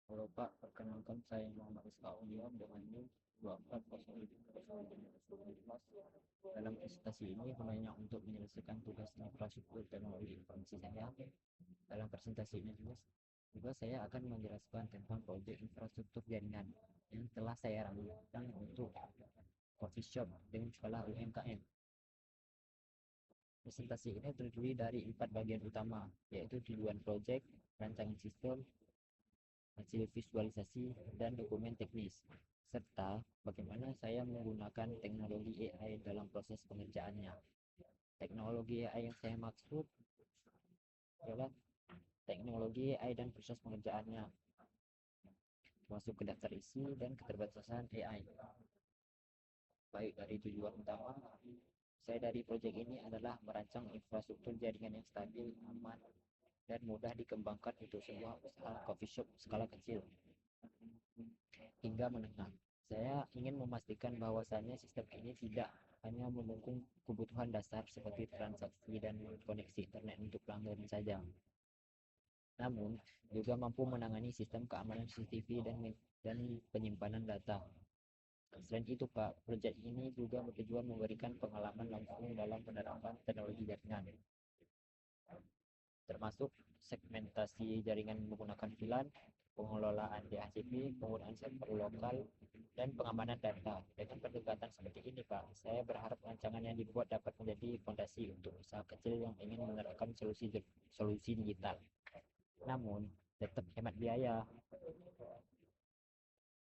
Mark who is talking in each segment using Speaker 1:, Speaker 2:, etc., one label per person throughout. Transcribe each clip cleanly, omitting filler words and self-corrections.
Speaker 1: Halo Pak, perkenalkan saya Muhammad Rizka Aulia dengan NIM 2405. Dalam presentasi ini gunanya untuk menyelesaikan tugas infrastruktur teknologi informasi saya. Dalam presentasi ini juga saya akan menjelaskan tentang proyek infrastruktur jaringan yang telah saya rancang untuk coffee shop dengan skala UMKM. Presentasi ini terdiri dari 4 bagian utama, yaitu tujuan proyek, rancangan sistem, hasil visualisasi, dan dokumen teknis, serta bagaimana saya menggunakan teknologi AI dalam proses pengerjaannya. Teknologi AI yang saya maksud adalah teknologi AI dan proses pengerjaannya, masuk ke daftar isi dan keterbatasan AI. Baik dari tujuan utama, saya dari proyek ini adalah merancang infrastruktur jaringan yang stabil, aman, dan mudah dikembangkan untuk sebuah usaha coffee shop skala kecil hingga menengah. Saya ingin memastikan bahwasannya sistem ini tidak hanya mendukung kebutuhan dasar seperti transaksi dan koneksi internet untuk pelanggan saja, namun juga mampu menangani sistem keamanan CCTV dan penyimpanan data. Selain itu, Pak, proyek ini juga bertujuan memberikan pengalaman langsung dalam penerapan teknologi jaringan, termasuk segmentasi jaringan menggunakan VLAN, pengelolaan DHCP, penggunaan server lokal, dan pengamanan data. Dengan pendekatan seperti ini, Pak, saya berharap rancangan yang dibuat dapat menjadi fondasi untuk usaha kecil yang ingin menerapkan solusi digital. Namun, tetap hemat biaya.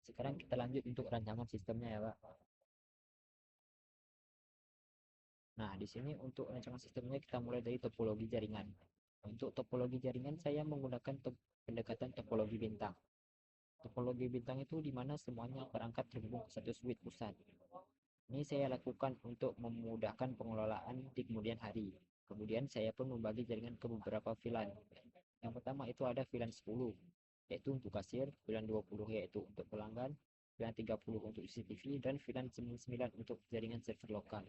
Speaker 1: Sekarang kita lanjut untuk rancangan sistemnya ya, Pak. Nah, di sini untuk rancangan sistemnya kita mulai dari topologi jaringan. Untuk topologi jaringan saya menggunakan pendekatan topologi bintang. Topologi bintang itu di mana semuanya perangkat terhubung ke satu switch pusat. Ini saya lakukan untuk memudahkan pengelolaan di kemudian hari. Kemudian saya pun membagi jaringan ke beberapa VLAN. Yang pertama itu ada VLAN 10, yaitu untuk kasir, VLAN 20 yaitu untuk pelanggan, VLAN 30 untuk CCTV, dan VLAN 9 untuk jaringan server lokal.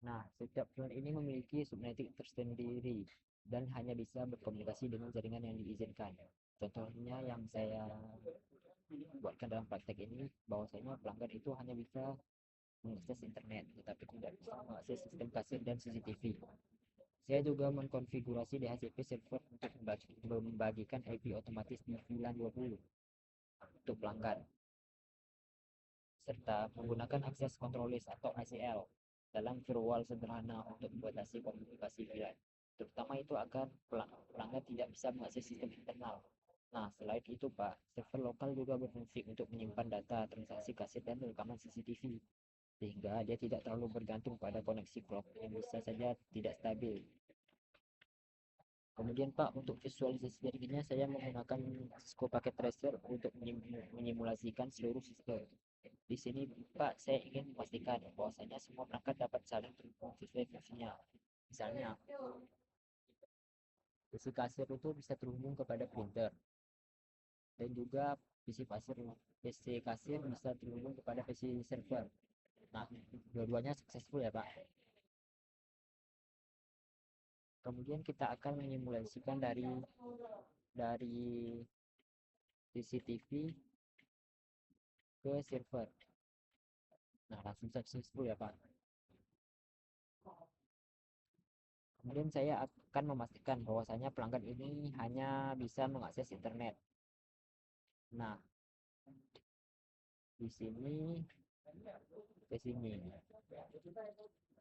Speaker 1: Nah, setiap VLAN ini memiliki subnetting tersendiri dan hanya bisa berkomunikasi dengan jaringan yang diizinkan. Contohnya yang saya buatkan dalam praktek ini, bahwasanya pelanggan itu hanya bisa mengakses internet, tetapi tidak bisa mengakses sistem kasir dan CCTV. Saya juga mengkonfigurasi DHCP server untuk membagikan IP otomatis di VLAN 20 untuk pelanggan, serta menggunakan akses control list atau ACL dalam firewall sederhana untuk membatasi komunikasi VLAN, terutama itu agar pelanggan tidak bisa mengakses sistem internal. Nah, selain itu, Pak, server lokal juga berfungsi untuk menyimpan data transaksi kaset dan rekaman CCTV, sehingga dia tidak terlalu bergantung pada koneksi cloud yang bisa saja tidak stabil. Kemudian Pak, untuk visualisasi jaringannya saya menggunakan Cisco Packet Tracer untuk menyimulasikan seluruh sistem. Di sini Pak, saya ingin memastikan bahwasanya semua perangkat dapat saling terhubung sesuai fungsinya. Misalnya, PC kasir itu bisa terhubung kepada printer dan juga PC kasir bisa terhubung kepada PC server. Nah, dua-duanya successful ya Pak. Kemudian kita akan menyimulasikan dari CCTV ke server. Nah, langsung successful ya Pak. Kemudian saya akan memastikan bahwasanya pelanggan ini hanya bisa mengakses internet. Nah, di sini ke sini.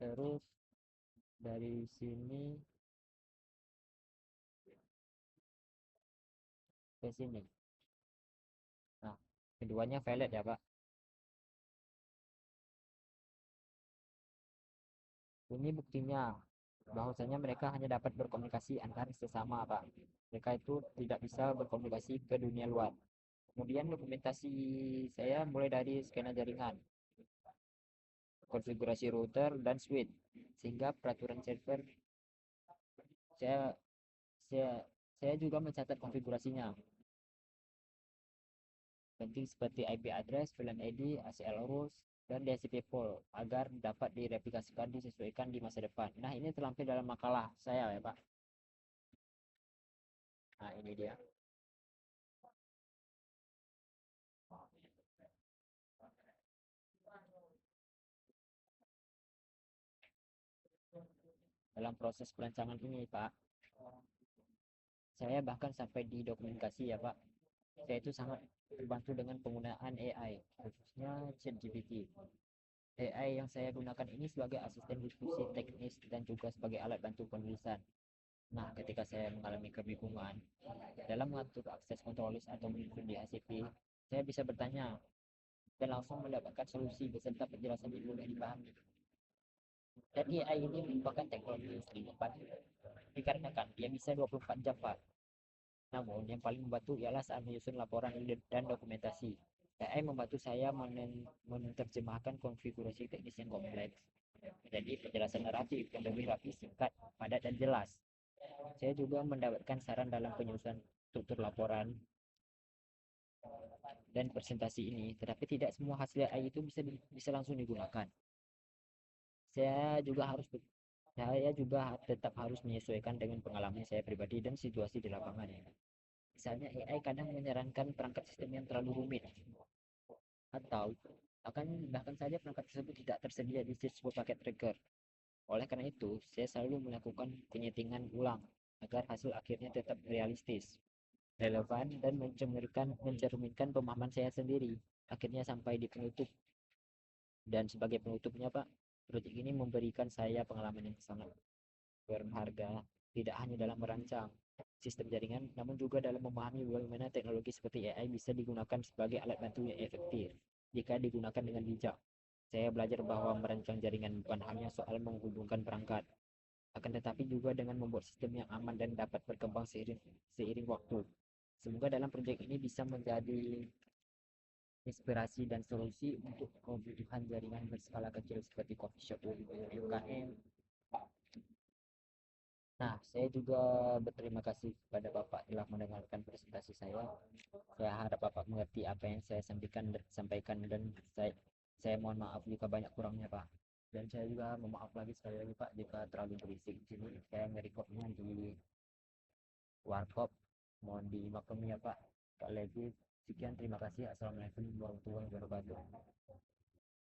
Speaker 1: Terus dari sini ke sini. Nah, keduanya valid ya, Pak. Ini buktinya bahwasanya mereka hanya dapat berkomunikasi antar sesama, Pak. Mereka itu tidak bisa berkomunikasi ke dunia luar. Kemudian dokumentasi saya mulai dari skena jaringan, konfigurasi router dan switch, sehingga peraturan server saya saya saya juga mencatat konfigurasinya, penting seperti IP address, VLAN ID, ACL rules, dan DHCP pool agar dapat direplikasikan disesuaikan di masa depan. Nah, ini terlampir dalam makalah saya ya Pak. Nah, ini dia. dalam proses perancangan ini, Pak. Saya bahkan sampai di dokumentasi ya, Pak. Saya itu sangat terbantu dengan penggunaan AI, khususnya ChatGPT. AI yang saya gunakan ini sebagai asisten diskusi teknis dan juga sebagai alat bantu penulisan. Nah, ketika saya mengalami kebingungan dalam mengatur akses kontrolis atau menyusun di HCP, saya bisa bertanya dan langsung mendapatkan solusi beserta penjelasan yang mudah dipahami. Dan AI ini merupakan teknologi yang sering cepat dikarenakan dia bisa 24 jam, Pak. Namun, yang paling membantu ialah saat menyusun laporan dan dokumentasi. AI membantu saya menerjemahkan konfigurasi teknis yang kompleks. Jadi, penjelasan naratif yang lebih rapi, singkat, padat, dan jelas. Saya juga mendapatkan saran dalam penyusunan struktur laporan dan presentasi ini, tetapi tidak semua hasil AI itu bisa langsung digunakan. Saya juga harus saya juga tetap harus menyesuaikan dengan pengalaman saya pribadi dan situasi di lapangan. Misalnya AI kadang menyarankan perangkat sistem yang terlalu rumit atau bahkan saja perangkat tersebut tidak tersedia di siswa paket tracker. Oleh karena itu, saya selalu melakukan penyetingan ulang agar hasil akhirnya tetap realistis, relevan, dan mencerminkan pemahaman saya sendiri. Akhirnya sampai di penutup. Dan sebagai penutupnya, Pak, proyek ini memberikan saya pengalaman yang sangat berharga, tidak hanya dalam merancang sistem jaringan, namun juga dalam memahami bagaimana teknologi seperti AI bisa digunakan sebagai alat bantu yang efektif jika digunakan dengan bijak. Saya belajar bahwa merancang jaringan bukan hanya soal menghubungkan perangkat, akan tetapi juga dengan membuat sistem yang aman dan dapat berkembang seiring waktu. Semoga dalam proyek ini bisa menjadi inspirasi dan solusi untuk kebutuhan jaringan berskala kecil seperti coffee shop UKM. Nah, saya juga berterima kasih kepada Bapak telah mendengarkan presentasi saya. Saya harap Bapak mengerti apa yang saya sampaikan dan saya mohon maaf jika banyak kurangnya, Pak. Dan saya juga mohon maaf lagi sekali lagi, Pak, jika terlalu berisik di sini. Saya ngerekodnya di warkop. Mohon dimaklumi ya, Pak. Sekali lagi, sekian terima kasih. Assalamualaikum warahmatullahi wabarakatuh.